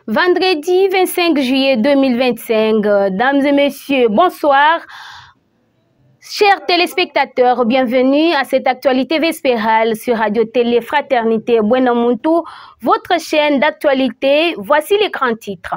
Vendredi 25 juillet 2025, dames et messieurs, bonsoir. Chers téléspectateurs, bienvenue à cette actualité vespérale sur Radio-Télé Fraternité Buenamuntu, votre chaîne d'actualité. Voici les grands titres.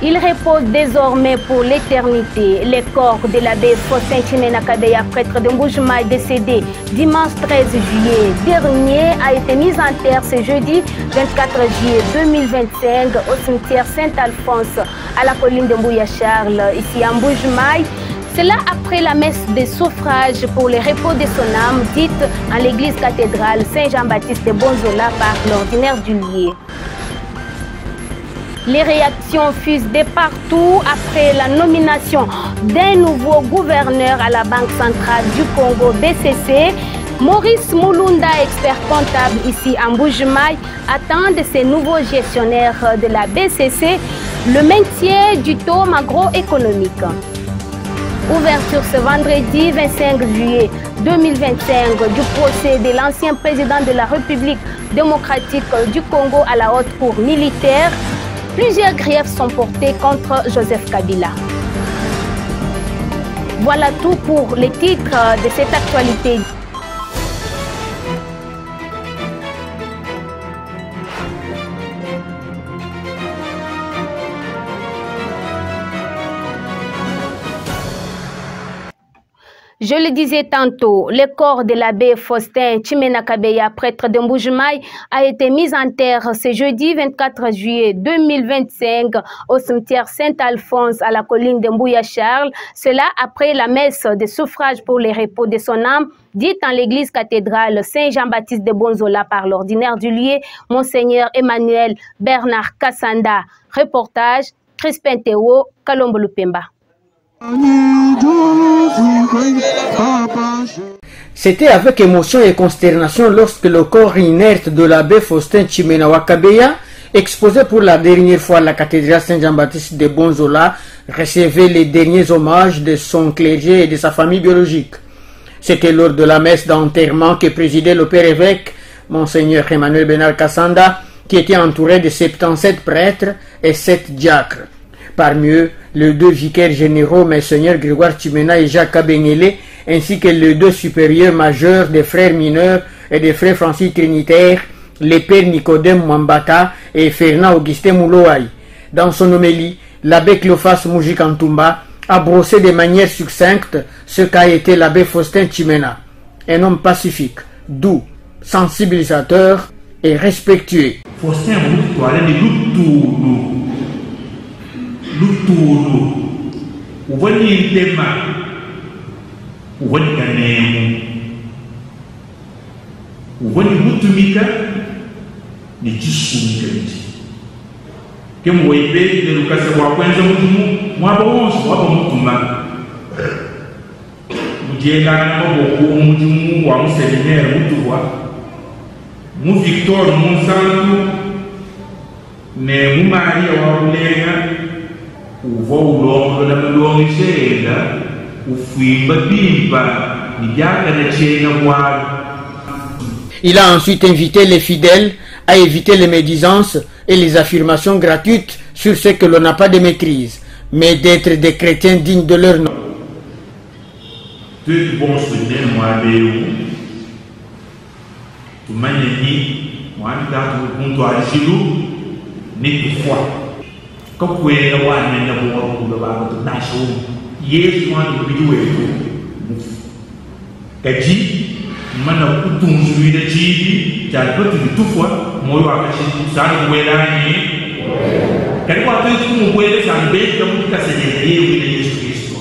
Il repose désormais pour l'éternité. Les corps de l'abbé Faustin Chimena Kabeya, prêtre de Mbujimaï, décédé dimanche 13 juillet dernier, a été mis en terre ce jeudi 24 juillet 2025 au cimetière Saint-Alphonse à la colline de Mbouya Charles, ici à Mbujimaï. Cela après la messe de suffrage pour le repos de son âme, dite en l'église cathédrale Saint-Jean-Baptiste de Bonzola par l'ordinaire du lieu. Les réactions fusent de partout après la nomination d'un nouveau gouverneur à la Banque centrale du Congo, BCC. Maurice Mulunda, expert comptable ici à Mbujimaï, attend de ces nouveaux gestionnaires de la BCC le maintien du taux macroéconomique. Ouverture ce vendredi 25 juillet 2025 du procès de l'ancien président de la République démocratique du Congo à la haute cour militaire. Plusieurs griefs sont portés contre Joseph Kabila. Voilà tout pour les titres de cette actualité. Je le disais tantôt, le corps de l'abbé Faustin Chimena Kabeya, prêtre de Mbujimaï, a été mis en terre ce jeudi 24 juillet 2025 au cimetière Saint-Alphonse à la colline de Mbouya Charles. Cela après la messe de suffrage pour le repos de son âme, dite en l'église cathédrale Saint-Jean-Baptiste de Bonzola par l'ordinaire du lieu, Monseigneur Emmanuel Bernard Kassanda. Reportage, Crispin Théo, Kalombo Lupemba. C'était avec émotion et consternation lorsque le corps inerte de l'abbé Faustin Chimena Kabeya, exposé pour la dernière fois à la cathédrale Saint-Jean-Baptiste de Bonzola, recevait les derniers hommages de son clergé et de sa famille biologique. C'était lors de la messe d'enterrement que présidait le père évêque, Monseigneur Emmanuel Bernard Kassanda, qui était entouré de 77 prêtres et 7 diacres. Parmi eux, les 2 vicaires généraux, Monseigneur Grégoire Chimena et Jacques Kabenyele, ainsi que les 2 supérieurs majeurs des frères mineurs et des frères Francis Trinitaires, les pères Nicodème Mwambata et Fernand Augustin Mouloaï. Dans son homélie, l'abbé Cléophas Mujikantumba a brossé de manière succincte ce qu'a été l'abbé Faustin Chimena, un homme pacifique, doux, sensibilisateur et respectueux. Faustin Lutulu, uvani tema, uvani kanemu, uvani mutumika, ni jisumika nji. Kemu waipe, de lukase wakwenza mutumu, mwaba wonsu, waba mutuma. Mujienda na boku, mutumu, wa muselinere, mutuwa. Mu Victor, mu Santu, ne mu Maria wa ulenga, Il a ensuite invité les fidèles à éviter les médisances et les affirmations gratuites sur ce que l'on n'a pas de maîtrise, mais d'être des chrétiens dignes de leur nom. Kakwenda wana na bwa ba to nasho Yesu wana bidiwe kaji mana kutunzulira chibi cyalipatu bitufwa moyo akashintu sana kuwelani kali kwa tuzi kumwele sana beti ya mtu kaseje yewe Yesu Kristo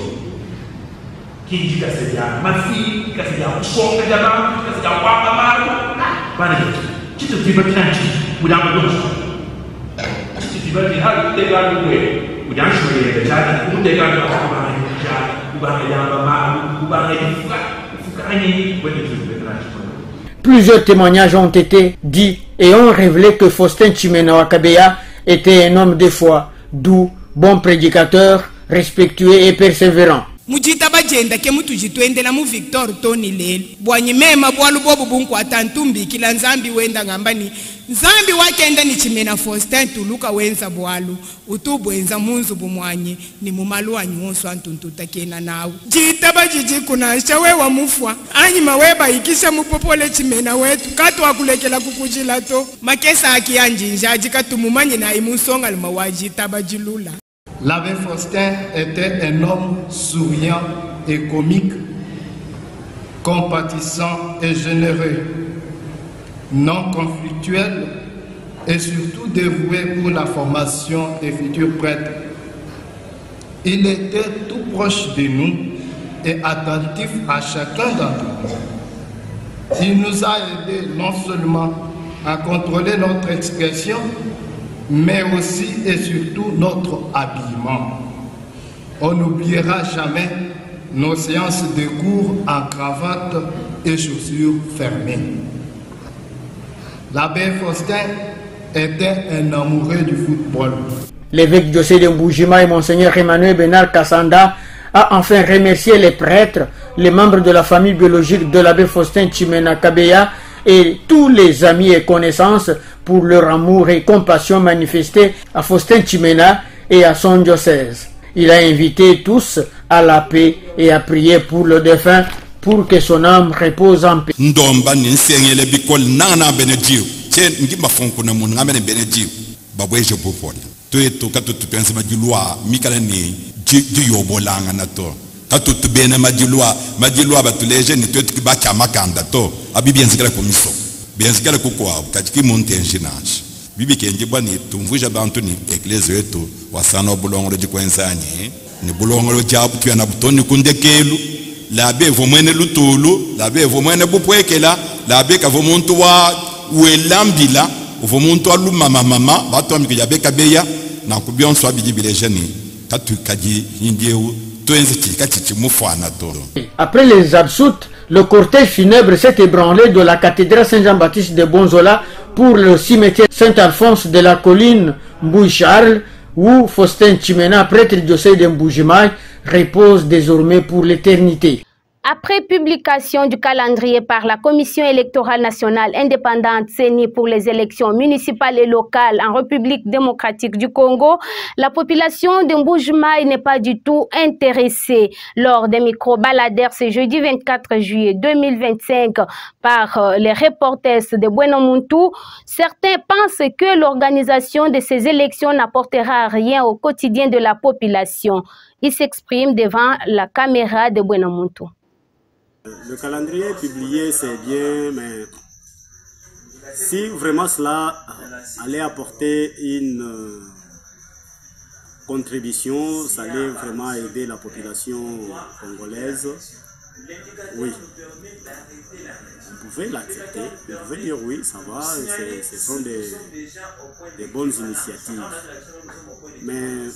kinji kaseja mafi kaseja kusonga jamaa kaseja kwapa maro bana kitu kibatanchi kudamba dosa Plusieurs témoignages ont été dits et ont révélé que Faustin Chimena Kabeya était un homme de foi, doux, bon prédicateur, respectueux et persévérant. Mujita bajenda ke mutu jitwendela mu Victor Tony lelo. Bwanyi mema bwalu bobu bunku atantumbi kila nzambi wenda ngambani. Nzambi wakenda ni Chimena Faustin tuluka wenza bwalu. Utubu wenza munzu bumwanye ni mumalu anyonso antuntuta kena nawe. Jita bajiji kuna shawe wa mufwa. Anyi maweba ikisha mupopole Chimena wetu. Katu wakulekela kukujila to. Makesa haki anjinja jikatumumanye na imusonga lumawajita bajilula. L'abbé Faustin était un homme souriant et comique, compatissant et généreux, non conflictuel et surtout dévoué pour la formation des futurs prêtres. Il était tout proche de nous et attentif à chacun d'entre nous. Il nous a aidés non seulement à contrôler notre expression, mais aussi et surtout notre habillement. On n'oubliera jamais nos séances de cours en cravate et chaussures fermées. L'abbé Faustin était un amoureux du football. L'évêque diocèse de Mbuji-Mayi, Monseigneur Emmanuel Bernard Kassanda, a enfin remercié les prêtres, les membres de la famille biologique de l'abbé Faustin Tchimena Kabeya et tous les amis et connaissances pour leur amour et compassion manifestés à Faustin Tchimena et à son diocèse. Il a invité tous à la paix et à prier pour le défunt pour que son âme repose en paix. Ndomba ninsengele bikol nana benejiu chen ngimba fonko na mun ngamene benejiu babweje popol to eto katutu pense majulwa mikala ni ji yobolanga na to katutu bene majulwa batuleje ni to ba chama kanda to abibi enzikala komiso bienzikala kokwa kachiki montenjinage bibi kenje bani tumvuja bantu ni eklezio yetu wasana obulongolo jikwenzanye ni bulongolo jabu tuyana butoni kundekelu labe vomwene lutulu labe vomwene bupwekela labe ka vomuntu wa welambila vomuntu aluma mama bato amike yabe kabeya na kubyonso abijibilejeni katu kaji hindieu toenzi kikachichi mufana to. Après les absoutes, le cortège funèbre s'est ébranlé de la cathédrale Saint-Jean-Baptiste de Bonzola pour le cimetière Saint-Alphonse de la colline Mbouy-Charles, où Faustin Tchimena, prêtre diocèse de Mbuji-Mayi, repose désormais pour l'éternité. Après publication du calendrier par la Commission électorale nationale indépendante CENI pour les élections municipales et locales en République démocratique du Congo, la population de Mbuji-Mayi n'est pas du tout intéressée. Lors des micro-baladères ce jeudi 24 juillet 2025 par les reporters de Buenomuntu, certains pensent que l'organisation de ces élections n'apportera rien au quotidien de la population. Ils s'expriment devant la caméra de Buenomuntu. Le calendrier publié, c'est bien, mais si vraiment cela allait apporter une contribution, ça allait vraiment aider la population congolaise, oui. Vous pouvez l'accepter, vous pouvez dire oui, ça va, ce sont des bonnes initiatives. Mais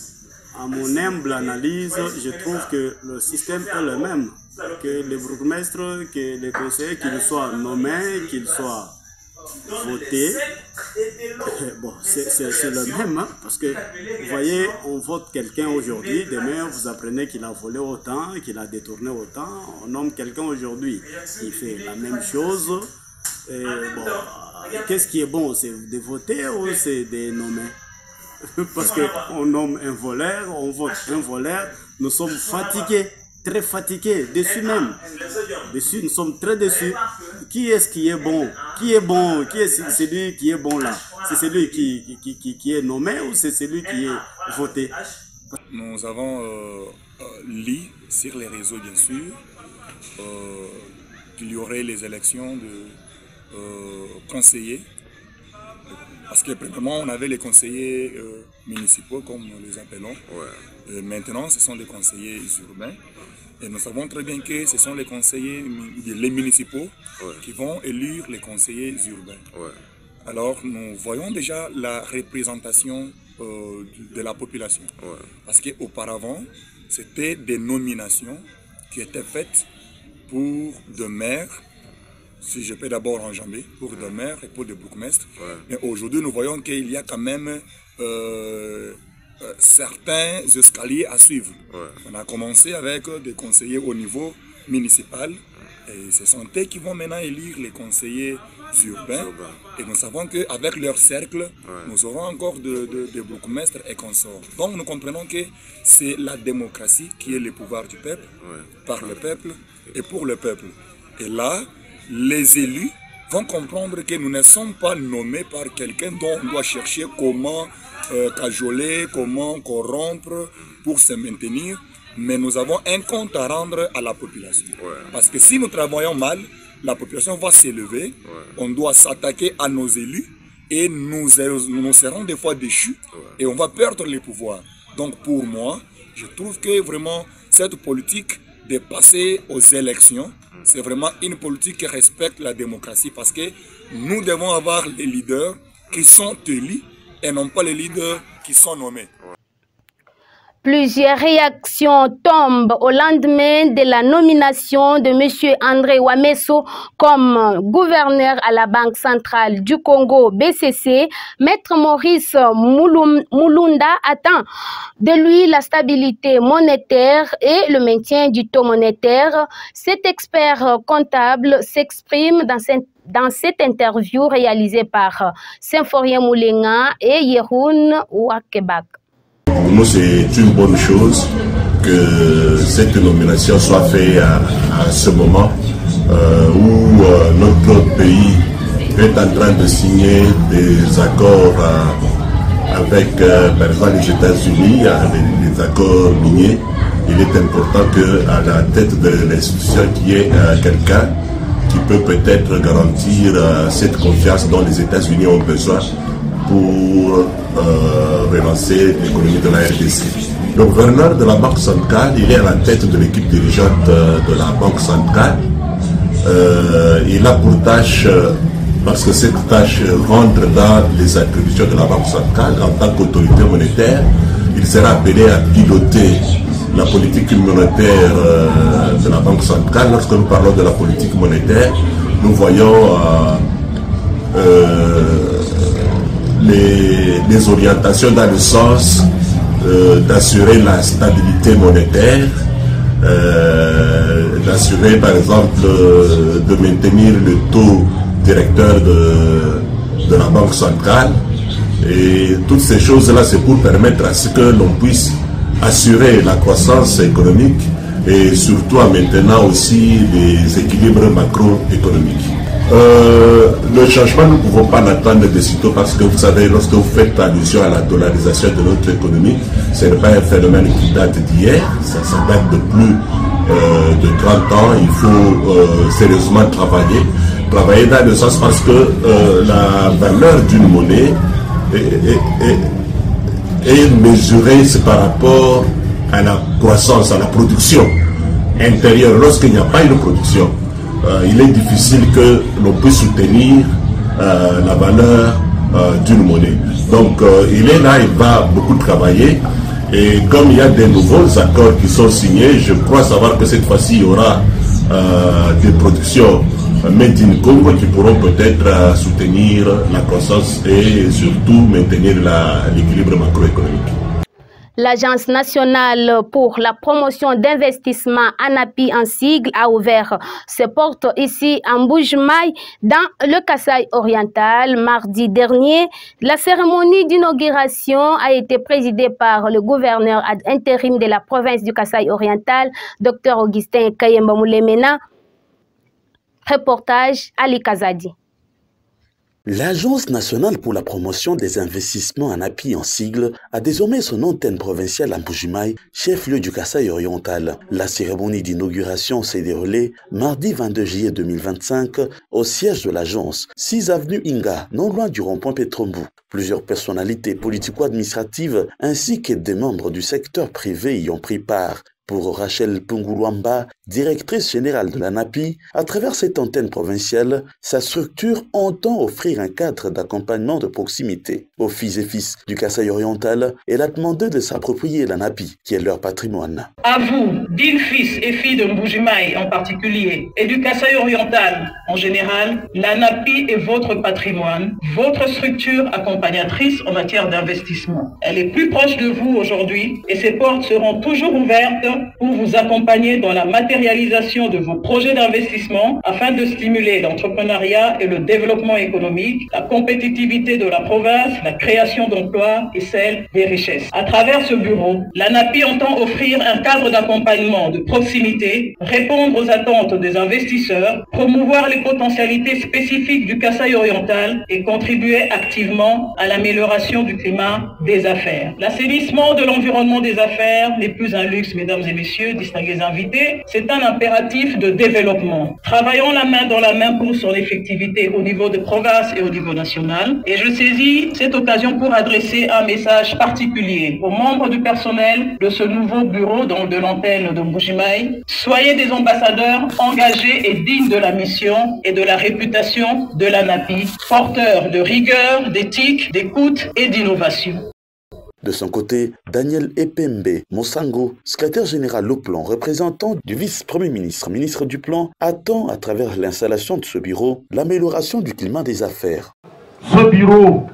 à mon humble analyse, je trouve que le système est le même. Que les bourgmestres, que les conseillers, qu'ils soient nommés, qu'ils soient votés, bon, c'est le même, hein, parce que vous voyez, on vote quelqu'un aujourd'hui, demain vous apprenez qu'il a volé autant, qu'il a détourné autant, on nomme quelqu'un aujourd'hui, il fait la même chose. Bon, qu'est-ce qui est bon, c'est de voter ou c'est de nommer? Parce qu'on nomme un voleur, on vote un voleur, nous sommes fatigués. Très fatigués, déçus même. Déçus, nous sommes très déçus. Qui est-ce qui est bon? Qui est bon? Qui est celui qui est bon là? C'est celui qui est nommé ou c'est celui qui est voté? Nous avons lu sur les réseaux, bien sûr, qu'il y aurait les élections de conseillers. Parce que premièrement, on avait les conseillers municipaux, comme nous les appelons. Ouais. Maintenant, ce sont les conseillers urbains. Et nous savons très bien que ce sont les conseillers, les municipaux, ouais, qui vont élire les conseillers urbains. Ouais. Alors, nous voyons déjà la représentation de la population. Ouais. Parce qu'auparavant, c'était des nominations qui étaient faites pour des maires, si je peux d'abord enjamber, pour des maires et pour des bourgmestres. Ouais. Mais aujourd'hui, nous voyons qu'il y a quand même certains escaliers à suivre. On a commencé avec des conseillers au niveau municipal et ce sont eux qui vont maintenant élire les conseillers urbains. Et nous savons qu'avec leur cercle, nous aurons encore des bourgmestres et consorts. Donc nous comprenons que c'est la démocratie qui est le pouvoir du peuple, par le peuple et pour le peuple. Et là, les élus vont comprendre que nous ne sommes pas nommés par quelqu'un dont on doit chercher comment cajoler, comment corrompre pour se maintenir, mais nous avons un compte à rendre à la population. Parce que si nous travaillons mal, la population va s'élever, on doit s'attaquer à nos élus et nous serons des fois déchus et on va perdre les pouvoirs. Donc pour moi, je trouve que vraiment cette politique de passer aux élections, c'est vraiment une politique qui respecte la démocratie parce que nous devons avoir les leaders qui sont élus et non pas les leaders qui sont nommés. Plusieurs réactions tombent au lendemain de la nomination de M. André Wameso comme gouverneur à la Banque centrale du Congo BCC. Maître Maurice Mulunda attend de lui la stabilité monétaire et le maintien du taux monétaire. Cet expert comptable s'exprime dans cette interview réalisée par Symphorien Moulenga et Yeroun Wakebak. Pour nous, c'est une bonne chose que cette nomination soit faite à ce moment où notre pays est en train de signer des accords avec, par exemple, les États-Unis, les accords miniers. Il est important qu'à la tête de l'institution, qu'il y ait quelqu'un qui peut peut-être garantir cette confiance dont les États-Unis ont besoin pour relancer l'économie de la RDC. Le gouverneur de la Banque centrale, il est à la tête de l'équipe dirigeante de la Banque centrale. Il a pour tâche, parce que cette tâche rentre dans les attributions de la Banque centrale, en tant qu'autorité monétaire, il sera appelé à piloter la politique monétaire de la Banque centrale. Lorsque nous parlons de la politique monétaire, nous voyons les orientations dans le sens d'assurer la stabilité monétaire, d'assurer par exemple de maintenir le taux directeur de la Banque centrale. Et toutes ces choses-là, c'est pour permettre à ce que l'on puisse assurer la croissance économique et surtout en maintenant aussi les équilibres macroéconomiques. Le changement, nous ne pouvons pas l'attendre de sitôt parce que vous savez, lorsque vous faites allusion à la dollarisation de notre économie, ce n'est pas un phénomène qui date d'hier, ça date de plus de 30 ans. Il faut sérieusement travailler dans le sens parce que la valeur d'une monnaie est mesurée par rapport à la croissance, à la production intérieure. Lorsqu'il n'y a pas une production, il est difficile que l'on puisse soutenir la valeur d'une monnaie. Donc il est là, il va beaucoup travailler. Et comme il y a des nouveaux accords qui sont signés, je crois savoir que cette fois-ci, il y aura des productions made in Congo qui pourront peut-être soutenir la croissance et surtout maintenir l'équilibre macroéconomique. L'Agence nationale pour la promotion d'investissement, ANAPI en sigle, a ouvert ses portes ici en Mbuji-Mayi, dans le Kasaï oriental. Mardi dernier, la cérémonie d'inauguration a été présidée par le gouverneur ad intérim de la province du Kasaï oriental, Dr Augustin Kayemba Moulemena. Reportage Ali Kazadi. L'Agence nationale pour la promotion des investissements ANAPI en sigle a désormais son antenne provinciale à Mbuji-Mayi, chef-lieu du Kasaï oriental. La cérémonie d'inauguration s'est déroulée mardi 22 juillet 2025 au siège de l'agence, 6 avenue Inga, non loin du rond-point Petrombu. Plusieurs personnalités politico-administratives ainsi que des membres du secteur privé y ont pris part. Pour Rachel Pungulwamba, directrice générale de l'ANAPI, à travers cette antenne provinciale, sa structure entend offrir un cadre d'accompagnement de proximité aux filles et fils du Kasaï oriental. Elle a demandé de s'approprier l'ANAPI, qui est leur patrimoine. À vous, dignes fils et filles de Mbujimaï en particulier, et du Kasaï oriental en général, l'ANAPI est votre patrimoine, votre structure accompagnatrice en matière d'investissement. Elle est plus proche de vous aujourd'hui et ses portes seront toujours ouvertes pour vous accompagner dans la matérialisation de vos projets d'investissement afin de stimuler l'entrepreneuriat et le développement économique, la compétitivité de la province, la création d'emplois et celle des richesses. À travers ce bureau, l'ANAPI entend offrir un cadre d'accompagnement de proximité, répondre aux attentes des investisseurs, promouvoir les potentialités spécifiques du Kasaï oriental et contribuer activement à l'amélioration du climat des affaires. L'assainissement de l'environnement des affaires n'est plus un luxe, mesdames et messieurs, distingués invités, c'est un impératif de développement. Travaillons la main dans la main pour son effectivité au niveau de province et au niveau national. Et je saisis cette occasion pour adresser un message particulier aux membres du personnel de ce nouveau bureau de l'antenne de Mbujimaï. Soyez des ambassadeurs engagés et dignes de la mission et de la réputation de l'ANAPI, porteurs de rigueur, d'éthique, d'écoute et d'innovation. De son côté, Daniel Epembe Mosango, secrétaire général au plan, représentant du vice-premier ministre, ministre du plan, attend à travers l'installation de ce bureau l'amélioration du climat des affaires. Ce bureau,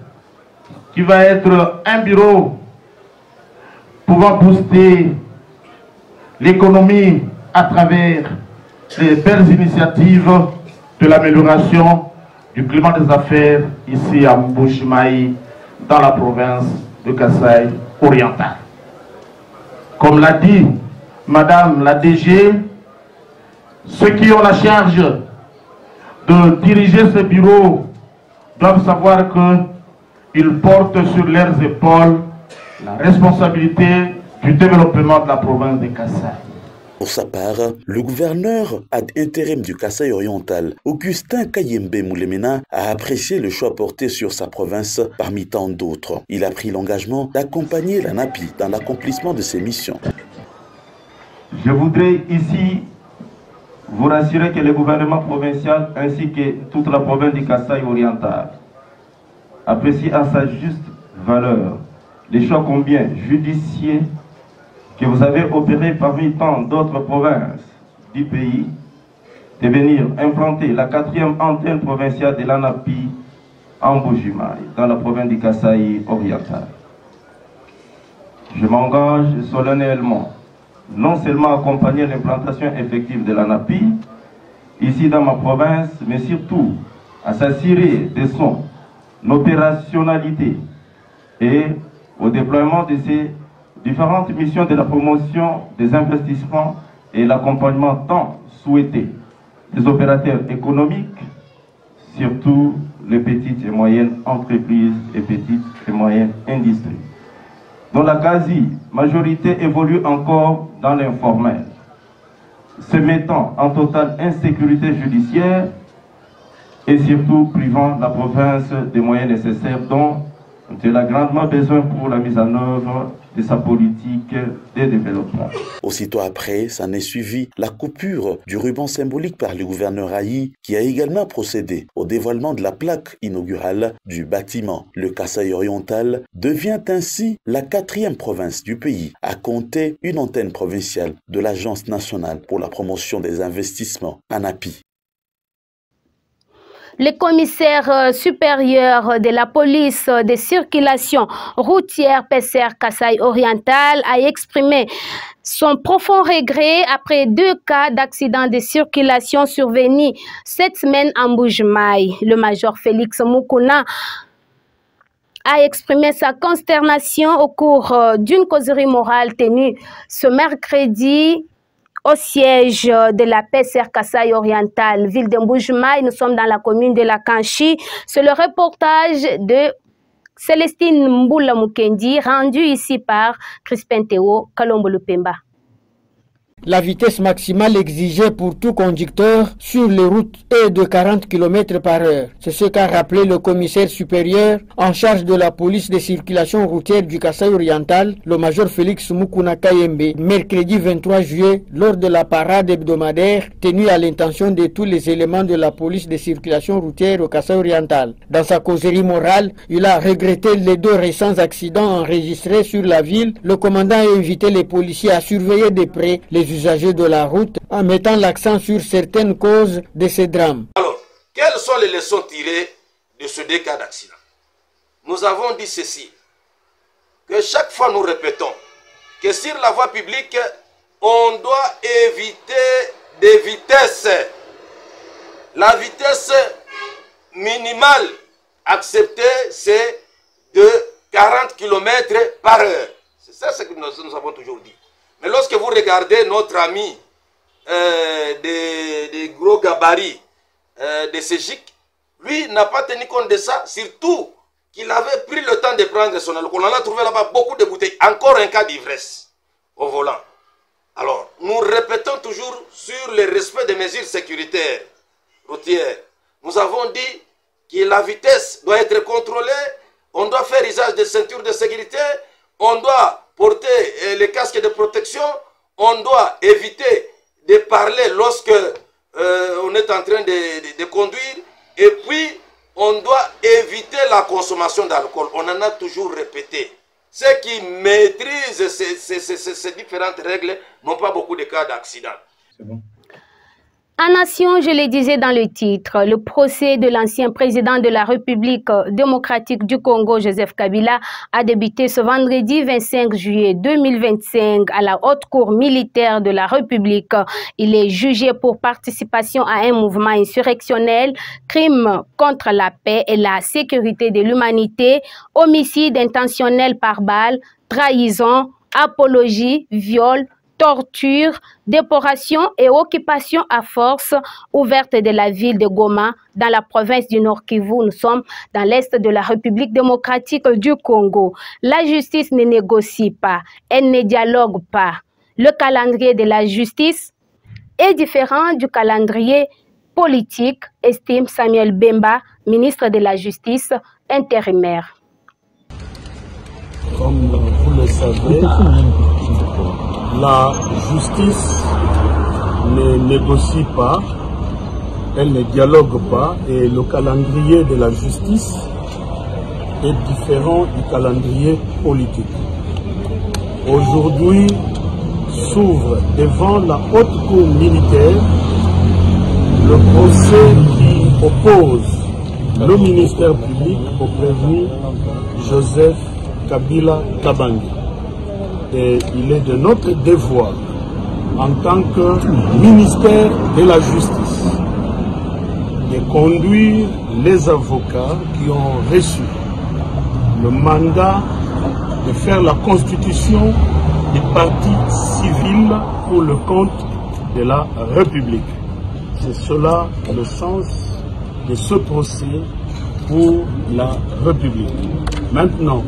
qui va être un bureau pouvant booster l'économie à travers les belles initiatives de l'amélioration du climat des affaires ici à Mbujimaï, dans la province de Kasaï oriental. Comme l'a dit Madame la DG, ceux qui ont la charge de diriger ce bureau doivent savoir qu'ils portent sur leurs épaules la responsabilité du développement de la province de Kasaï. Pour sa part, le gouverneur ad intérim du Kasaï oriental, Augustin Kayembe Moulemena, a apprécié le choix porté sur sa province parmi tant d'autres. Il a pris l'engagement d'accompagner l'ANAPI dans l'accomplissement de ses missions. Je voudrais ici vous rassurer que le gouvernement provincial ainsi que toute la province du Kasaï oriental apprécie à sa juste valeur les choix combien judicieux que vous avez opéré parmi tant d'autres provinces du pays de venir implanter la 4e antenne provinciale de l'ANAPI en Mbujimaï, dans la province du Kasaï oriental. Je m'engage solennellement non seulement à accompagner l'implantation effective de l'ANAPI ici dans ma province, mais surtout à s'assurer de son opérationnalité et au déploiement de ces différentes missions de la promotion des investissements et l'accompagnement tant souhaité des opérateurs économiques, surtout les petites et moyennes entreprises et petites et moyennes industries, dont la quasi-majorité évolue encore dans l'informel, se mettant en totale insécurité judiciaire et surtout privant la province des moyens nécessaires dont elle a grandement besoin pour la mise en œuvre de sa politique de développement. Aussitôt après, s'en est suivi la coupure du ruban symbolique par le gouverneur Aï, qui a également procédé au dévoilement de la plaque inaugurale du bâtiment. Le Kasaï oriental devient ainsi la 4e province du pays à compter une antenne provinciale de l'Agence nationale pour la promotion des investissements, ANAPI. Le commissaire supérieur de la police de circulation routière PCR Kasaï oriental a exprimé son profond regret après 2 cas d'accident de circulation survenus cette semaine en Mbujimaï. Le major Félix Moukouna a exprimé sa consternation au cours d'une causerie morale tenue ce mercredi au siège de la PCR Kasaï oriental, ville de Mbujimaï. Nous sommes dans la commune de la Kanchi. C'est le reportage de Célestine Mboula Mukendi, rendu ici par Crispin Théo Kalombo Lupemba. La vitesse maximale exigée pour tout conducteur sur les routes est de 40 km par heure. C'est ce qu'a rappelé le commissaire supérieur en charge de la police de circulation routière du Kasaï oriental, le major Félix Mukuna Kayembe, mercredi 23 juillet, lors de la parade hebdomadaire tenue à l'intention de tous les éléments de la police de circulation routière au Kasaï oriental. Dans sa causerie morale, il a regretté les 2 récents accidents enregistrés sur la ville. Le commandant a invité les policiers à surveiller de près les usagers de la route en mettant l'accent sur certaines causes de ces drames. Alors, quelles sont les leçons tirées de ce 2 cas d'accident? Nous avons dit ceci, que chaque fois nous répétons que sur la voie publique, on doit éviter des vitesses. La vitesse minimale acceptée, c'est de 40 km par heure. C'est ça ce que nous avons toujours dit. Mais lorsque vous regardez notre ami des gros gabarits de Cégic, lui n'a pas tenu compte de ça, surtout qu'il avait pris le temps de prendre son alcool. On en a trouvé là-bas beaucoup de bouteilles. Encore un cas d'ivresse au volant. Alors, nous répétons toujours sur le respect des mesures sécuritaires routières. Nous avons dit que la vitesse doit être contrôlée, on doit faire usage des ceintures de sécurité, on doit porter les casques de protection, on doit éviter de parler lorsque on est en train de conduire, et puis on doit éviter la consommation d'alcool. On en a toujours répété. Ceux qui maîtrisent ces différentes règles n'ont pas beaucoup de cas d'accident. C'est bon. En Nation, je le disais dans le titre, le procès de l'ancien président de la République démocratique du Congo, Joseph Kabila, a débuté ce vendredi 25 juillet 2025 à la Haute Cour militaire de la République. Il est jugé pour participation à un mouvement insurrectionnel, crime contre la paix et la sécurité de l'humanité, homicide intentionnel par balle, trahison, apologie, viol, torture, déportation et occupation à force ouverte de la ville de Goma dans la province du Nord Kivu. Nous sommes dans l'est de la République démocratique du Congo. La justice ne négocie pas, elle ne dialogue pas. Le calendrier de la justice est différent du calendrier politique, estime Samuel Bemba, ministre de la Justice intérimaire. Comme vous le savez, la justice ne négocie pas, elle ne dialogue pas, et le calendrier de la justice est différent du calendrier politique. Aujourd'hui s'ouvre devant la haute cour militaire le procès qui oppose le ministère public au prévenu Joseph Kabila Kabange. Et il est de notre devoir, en tant que ministère de la Justice, de conduire les avocats qui ont reçu le mandat de faire la constitution des partis civils pour le compte de la République. C'est cela le sens de ce procès pour la République. Maintenant,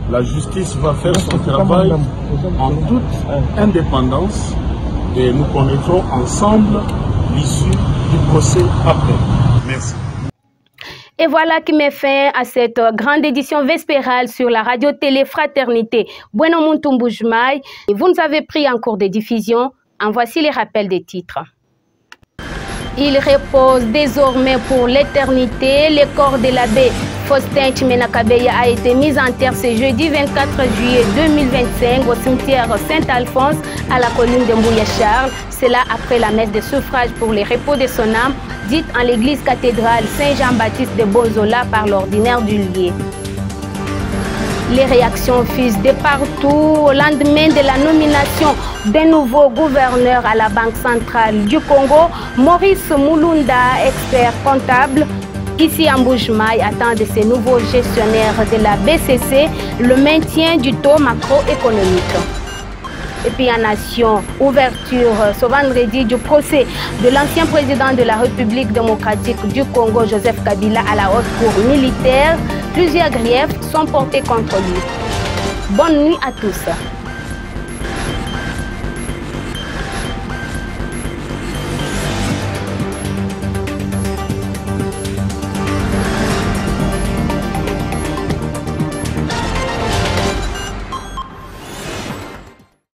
la justice va faire son travail en toute indépendance et nous connaîtrons ensemble l'issue du procès après. Merci. Et voilà qui met fin à cette grande édition vespérale sur la radio-télé Fraternité. Bueno Muntumbu Jumai. Vous nous avez pris en cours de diffusion. En voici les rappels des titres. Il repose désormais pour l'éternité. Le corps de l'abbé Faustin Tchimena Kabeya a été mis en terre ce jeudi 24 juillet 2025 au cimetière Saint-Alphonse à la colline de Mbouya-Charles. C'est là après la messe de suffrage pour le repos de son âme, dite en l'église cathédrale Saint-Jean-Baptiste de Bonzola par l'ordinaire du lieu. Les réactions fusent de partout au lendemain de la nomination d'un nouveau gouverneur à la Banque centrale du Congo. Maurice Mulunda, expert comptable, ici en Mbujimai, attend de ces nouveaux gestionnaires de la BCC le maintien du taux macroéconomique. Et puis en Nation, ouverture ce vendredi du procès de l'ancien président de la République démocratique du Congo, Joseph Kabila, à la haute cour militaire. Plusieurs griefs sont portés contre lui. Bonne nuit à tous.